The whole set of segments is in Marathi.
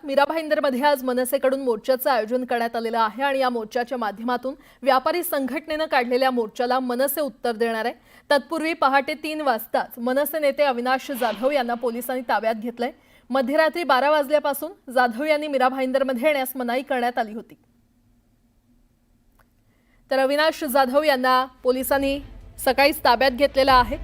मीरा भाईंदरमध्ये आज मनसेकडून मोर्चाचं आयोजन करण्यात आलेलं आहे आणि या मोर्चाच्या माध्यमातून व्यापारी संघटनेनं काढलेल्या मोर्चाला मनसे उत्तर देणार आहे। तत्पूर्वी पहाटे 3 वाजताच मनसे नेते अविनाश जाधव यांना पोलिसांनी ताब्यात घेतलंय। मध्यरात्री 12 वाजल्यापासून जाधव यांनी मीरा भाईंदरमध्ये येण्यास मनाई करण्यात आली होती। तर अविनाश जाधव यांना पोलिसांनी सकाळीच ताब्यात घेतलेलं आहे।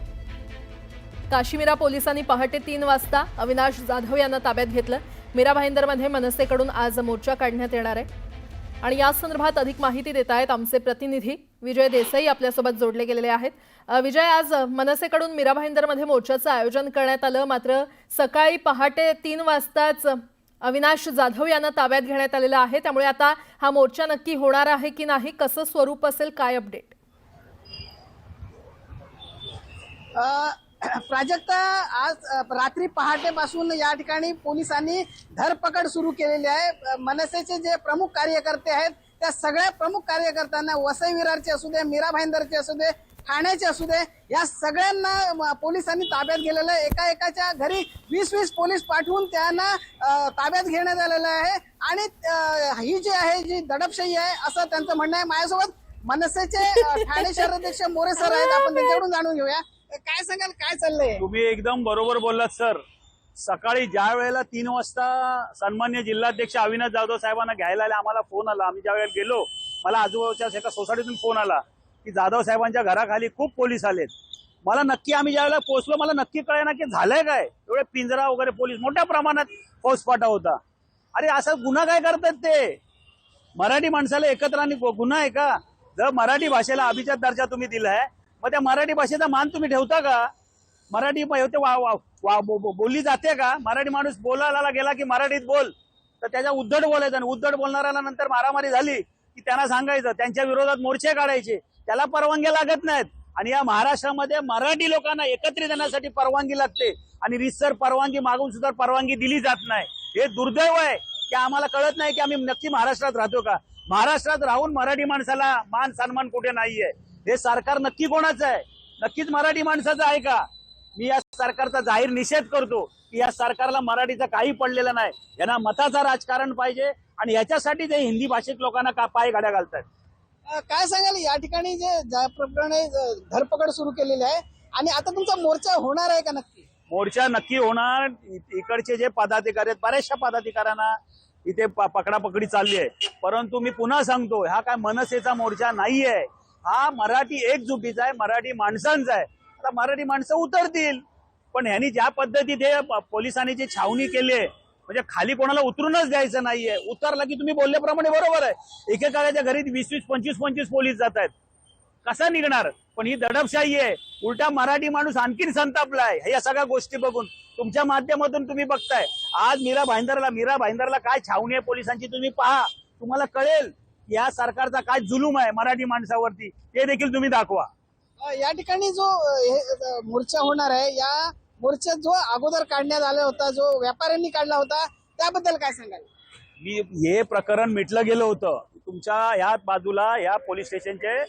काशीमीरा पोलिसांनी पहाटे 3 वाजता अविनाश जाधव यांना ताब्यात घेतलं। मीरा भाईंदरमध्ये मनसेकडून आज मोर्चा काढण्यात येणार आहे आणि या संदर्भात अधिक माहिती देत आहेत आमचे प्रतिनिधी विजय देसाई आपल्यासोबत जोडले गेलेले आहेत। विजय, आज मनसेकडून मीरा भाईंदरमध्ये मोर्चाचं आयोजन करण्यात आलं, मात्र सकाळी पहाटे 3 वाजताच अविनाश जाधव यांना ताब्यात घेण्यात आलेलं आहे, त्यामुळे आता हा मोर्चा नक्की होणार आहे की नाही, कसं स्वरूप असेल, काय अपडेट? प्राजक्ता, आज रात्री पहाटेपासून या ठिकाणी पोलिसांनी धरपकड सुरू केलेली आहे। मनसेचे जे प्रमुख कार्यकर्ते आहेत त्या सगळ्या प्रमुख कार्यकर्त्यांना, वसई विरारचे असू दे, मीरा भाईंदरचे असू दे, ठाण्याचे असू दे, या सगळ्यांना पोलिसांनी ताब्यात गेलेलं आहे। एका एकाच्या घरी 20-20 पोलीस पाठवून त्यांना ताब्यात घेण्यात आलेलं आहे आणि ही जी आहे जी दडपशाही आहे असं त्यांचं म्हणणं आहे। माझ्यासोबत मनसेचे ठाणे शहराध्यक्ष मोरे सर आहेत, आपण त्यांच्याकडून जाणून घेऊया। काय सांगाल, काय चाललंय? तुम्ही एकदम बरोबर बोललात सर। सकाळी ज्या वेळेला 3 वाजता सन्मान्य जिल्हाध्यक्ष अविनाश जाधव साहेबांना घ्यायला आले, आम्हाला फोन आला। आम्ही ज्या वेळेला गेलो, मला आजूबाजूच्या एका सोसायटीतून फोन आला की जाधव साहेबांच्या घराखाली खूप पोलीस आलेत। मला नक्की, आम्ही ज्या वेळेला पोहोचलो, मला नक्की कळेना की झालंय काय। एवढे पिंजरा वगैरे पोलीस, मोठ्या प्रमाणात फौजफाटा होता। अरे असं गुन्हा काय करतात ते? मराठी माणसाला एकत्र आणि गुन्हा आहे का? जर मराठी भाषेला अभिजात दर्जा तुम्ही दिलाय, मग त्या मराठी भाषेचा मान तुम्ही ठेवता का? मराठी बोलली जाते का? मराठी माणूस बोलायला गेला की मराठीत बोल, तर त्याच्या उद्धट बोलायचं, आणि उद्धट बोलणाऱ्याला नंतर मारामारी झाली की त्यांना सांगायचं, त्यांच्या विरोधात मोर्चे काढायचे, त्याला परवानगी लागत नाहीत। आणि या महाराष्ट्रामध्ये मराठी लोकांना एकत्रित येण्यासाठी परवानगी लागते आणि रीतसर परवानगी मागून सुद्धा परवानगी दिली जात नाही। हे दुर्दैव आहे की आम्हाला कळत नाही की आम्ही नक्की महाराष्ट्रात राहतो का। महाराष्ट्रात राहून मराठी माणसाला मान सन्मान कुठे नाहीये। हे सरकार नक्की कोणाचं आहे? नक्कीच मराठी माणसाचं आहे का? मी या सरकारचा जाहीर निषेध करतो की या सरकारला मराठीचं काही पडलेलं नाही। यांना मताचं राजकारण पाहिजे आणि याच्यासाठी ते हिंदी भाषिक लोकांना पाय गाड्या घालतात। काय सांगाल, या ठिकाणी जे ज्याप्रमाणे धरपकड सुरू केलेली आहे आणि आता तुमचा मोर्चा होणार आहे का? नक्की मोर्चा नक्की होणार। इकडचे जे पदाधिकारी आहेत, बऱ्याचशा पदाधिकाऱ्यांना इथे पकडापकडी चालली आहे, परंतु मी पुन्हा सांगतो, हा काय मनसेचा मोर्चा नाहीये, हा मराठी एकजुटीचा आहे, मराठी माणसांचा आहे। आता मराठी माणसं उतरतील, पण ह्यांनी ज्या पद्धतीत पोलिसांनी जी छावणी केली आहे, म्हणजे खाली कोणाला उतरूनच द्यायचं नाहीये। उतरला की तुम्ही बोलल्याप्रमाणे बरोबर आहे, एकेकाच्या घरी 20-20, 25-25 पोलीस जात आहेत, कसा निघणार? पण ही दडपशाही आहे। उलटा मराठी माणूस आणखीन संतापलाय या सगळ्या गोष्टी बघून। तुमच्या माध्यमातून तुम्ही बघताय, आज मीरा भाईंदरला काय छावणी आहे पोलिसांची, तुम्ही पहा, तुम्हाला कळेल या सरकारचा काय जुलूम आहे मराठी माणसावरती, ते देखील तुम्ही दाखवा। या ठिकाणी जो मोर्चा होणार आहे, या मोर्चात जो अगोदर काढण्यात आला होता, जो व्यापाऱ्यांनी काढला होता, त्याबद्दल काय सांगाल? मी हे प्रकरण मिटलं गेलं होतं। तुमच्या या बाजूला या पोलीस स्टेशनचे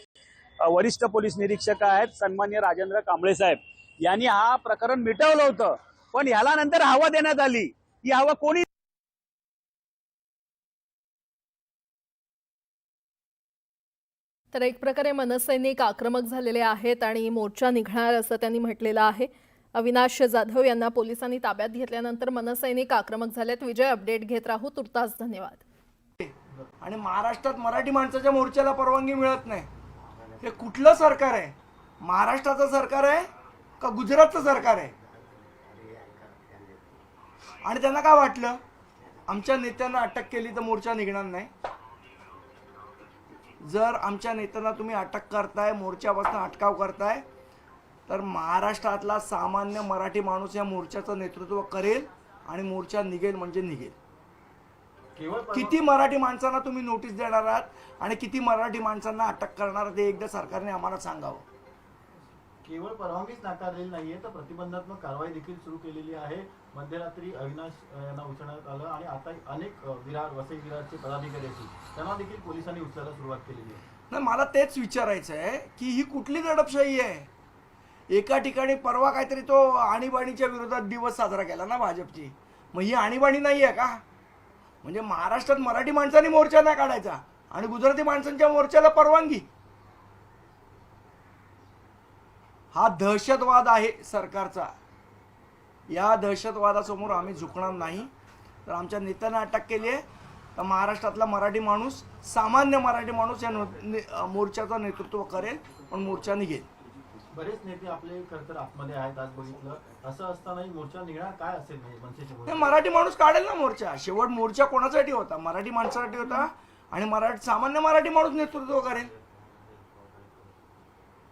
वरिष्ठ पोलीस निरीक्षक आहेत सन्मान्य राजेंद्र कांबळे साहेब, यांनी हा प्रकरण मिटवलं होतं, पण ह्याला नंतर हवा देण्यात आली। ही हवा कोणी? तर एक प्रकारे मनसैनिक आक्रमक झालेले आहेत आणि मोर्चा निघणार असं त्यांनी म्हटलेलं आहे। अविनाश जाधव यांना पोलिसांनी ताब्यात घेतल्यानंतर मनसैनिक आक्रमक झालेत। विजय, अपडेट घेत राहू, तुर्तास धन्यवाद। आणि महाराष्ट्रात मराठी माणसाच्या मोर्चाला परवानगी मिळत नाही, हे कुठलं सरकार आहे? महाराष्ट्राचं सरकार आहे का गुजरातचं सरकार आहे? आणि त्यांना काय वाटलं आमच्या नेत्यांना अटक केली तर मोर्चा निघणार नाही? जर आमच्या नेत्यांना तुम्ही अटक करताय, मोर्चापासून अटकाव करताय, तर महाराष्ट्रातला सामान्य मराठी माणूस या मोर्चाचं नेतृत्व करेल आणि मोर्चा निघेल म्हणजे निघेल। किती मराठी माणसांना तुम्ही नोटीस देणार आहात आणि किती मराठी माणसांना अटक करणार ते एकदा सरकारने आम्हाला सांगावं। केवळ परवानगीच नाकारलेली नाहीये, तर प्रतिबंधात्मक कारवाई देखील सुरू केलेली आहे। मध्यरात्री अविनाश यांना उचलण्यात आलं आणि आता अनेक वसई विरारचे पदाधिकारी असतील त्यांना देखील पोलिसांनी उचलायला सुरुवात केलेली आहे। नाही, मला तेच विचारायचं आहे की ही कुठली दडपशाही आहे? एका ठिकाणी परवा काहीतरी तो आणीबाणीच्या विरोधात दिवस साजरा केला ना भाजपची, मग ही आणीबाणी नाही आहे का? म्हणजे महाराष्ट्रात मराठी माणसांनी मोर्चा नाही काढायचा आणि गुजराती माणसांच्या मोर्चाला परवानगी. हा दहशतवाद आहे सरकारचा. या दहशतवादासमोर आम्ही झुकणार नाही. तर आमच्या नेत्यांना अटक केली आहे. तर महाराष्ट्रातला मराठी माणूस, सामान्य मराठी माणूस या मोर्चाचं नेतृत्व करेल, पण मोर्चा निघेल. बरेच नेते आपले खरं तर आतमध्ये आहेत, आज बघितलं. असं असतानाही मोर्चा निघणार काय असेल म्हणजे मनसेचे नाही, भूमिका? मराठी माणूस काढेल ना मोर्चा. शेवट मोर्चा कोणासाठी होता? मराठी माणसासाठी होता आणि सामान्य मराठी माणूस नेतृत्व करेल.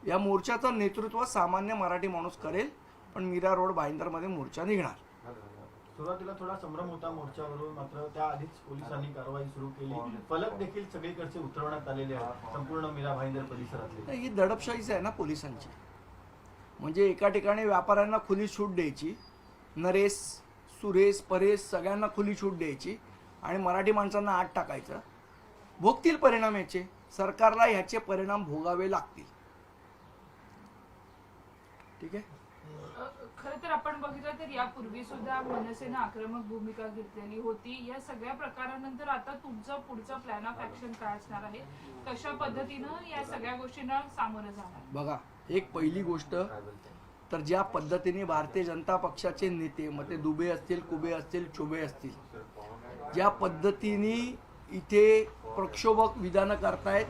या मोर्चाचं नेतृत्व सामान्य मराठी माणूस करेल, पण मीरा रोड भाईंदरमध्ये मोर्चा निघणार. सुरुवातीला थोडा संभ्रम होता मोर्चावरून, मात्र त्याआधीच पोलिसांनी कारवाई सुरू केली. फलक देखील सगळीकडचे उतरवण्यात आलेले आहेत संपूर्ण मीरा भाईंदर परिसरातले. ही दडपशाहीच आहे ना पोलिसांची. म्हणजे एका ठिकाणी व्यापाऱ्यांना खुली सूट द्यायची, नरेश, सुरेश, परेश सगळ्यांना खुली सूट द्यायची आणि मराठी माणसांना आत टाकायचं. भोगतील परिणाम याचे. सरकारला ह्याचे परिणाम भोगावे लागतील. ठीक आहे. खरं तर आपण बघितलं तर यापूर्वी सुद्धा मनसेनं आक्रमक भूमिका घेतलेली होती. या सगळ्या प्रकारानंतर आता तुमचं पुढचं प्लॅन ऑफ ऍक्शन काय असणार आहे? कशा पद्धतीनं या सगळ्या गोष्टींना सामोरं जाणार? बघा, एक पहिली गोष्ट तर ज्या पद्धतीने भारतीय जनता पक्षाचे नेते, मग ते दुबे असतील, कुबे असतील, चुबे असतील, ज्या पद्धतीने इथे प्रक्षोभक विधानं करतायत,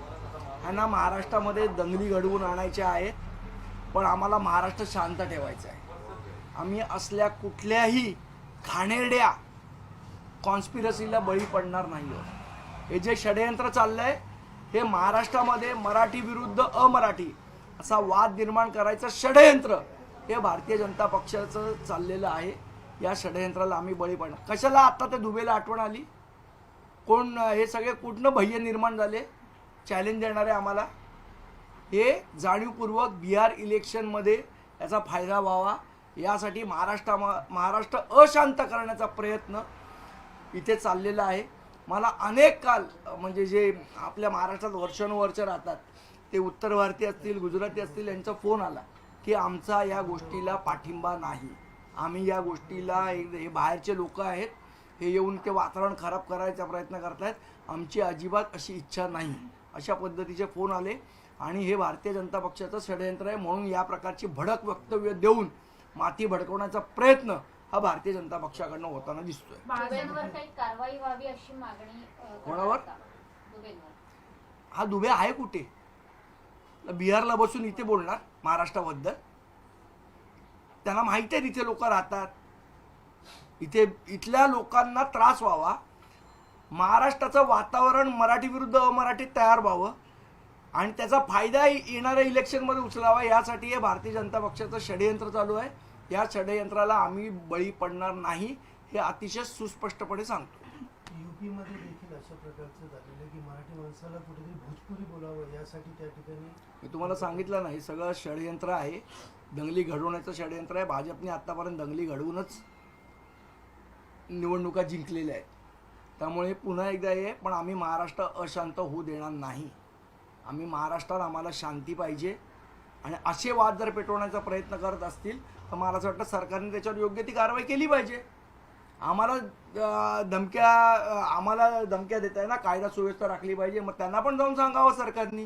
ह्यांना महाराष्ट्रामध्ये दंगली घडवून आणायच्या आहेत. पण आम्हाला महाराष्ट्र शांत ठेवायचा आहे. आम्ही असल्या कुठल्याही घाणेरड्या कॉन्स्पिरसीला बळी पडणार नाही आहोत. हे जे षडयंत्र चाललंय हे महाराष्ट्रामध्ये मराठी विरुद्ध अमराठी असा वाद निर्माण करायचं षडयंत्र हे भारतीय जनता पक्षाचं चाललेलं आहे. या षडयंत्राला आम्ही बळी पडणार. कशाला आता ते दुबेला आठवण आली? कोण हे सगळे कुठनं भय्य निर्माण झाले? चॅलेंज देणारे आम्हाला. हे जाणीवपूर्वक बिहार इलेक्शनमध्ये याचा फायदा व्हावा यासाठी महाराष्ट्र अशांत करण्याचा प्रयत्न इथे चाललेला आहे. मला अनेक काल म्हणजे जे आपल्या महाराष्ट्रात वर्षानुवर्ष राहतात ते उत्तर भारतीय असतील, गुजराती असतील, यांचा फोन आला की आमचा या गोष्टीला पाठिंबा नाही. आम्ही या गोष्टीला हे बाहेरचे लोक आहेत, हे येऊन ते वातावरण खराब करायचा प्रयत्न करतायत. आमची अजिबात अशी इच्छा नाही. अशा पद्धतीचे फोन आले आणि हे भारतीय जनता पक्षाचं षडयंत्र आहे म्हणून या प्रकारची भडक वक्तव्य देऊन माती भडकवण्याचा प्रयत्न हा भारतीय जनता पक्षाकडनं होताना दिसतोय. दुबेंवर काही कारवाई व्हावी अशी मागणी कोणावर? दुबेंवर. हा दुबे आहे कुठे? बिहारला बसून इथे बोलणार महाराष्ट्राबद्दल? त्यांना माहिती आहे इथे लोक राहतात. इथल्या लोकांना त्रास व्हावा, महाराष्ट्राचं वातावरण मराठी विरुद्ध अमराठीत तयार व्हावं आणि त्याचा फायदा येणाऱ्या इलेक्शनमध्ये उचलावा यासाठी हे भारतीय जनता पक्षाचं षडयंत्र चालू आहे. या षडयंत्राला आम्ही बळी पडणार नाही हे अतिशय सुस्पष्टपणे सांगतो. यूपीमध्ये देखील अशा प्रकारचं झालेलं की मराठी माणसाला कुठेतरी भोजपुरी बोलावं यासाठी त्या ठिकाणी मी तुम्हाला सांगितलं नाही, सगळं षडयंत्र आहे. दंगली घडवण्याचं षडयंत्र आहे. भाजपने आत्तापर्यंत दंगली घडवूनच निवडणुका जिंकलेल्या आहेत. त्यामुळे पुन्हा एकदा हे, पण आम्ही महाराष्ट्र अशांत होऊ देणार नाही. आम्ही महाराष्ट्रात आम्हाला शांती पाहिजे आणि असे वाद जर पेटवण्याचा प्रयत्न करत असतील तर मला असं वाटतं सरकारने त्याच्यावर योग्य ती कारवाई केली पाहिजे. आम्हाला धमक्या देत आहे ना, कायदा सुव्यवस्था राखली पाहिजे, मग त्यांना पण जाऊन सांगावं सरकारनी.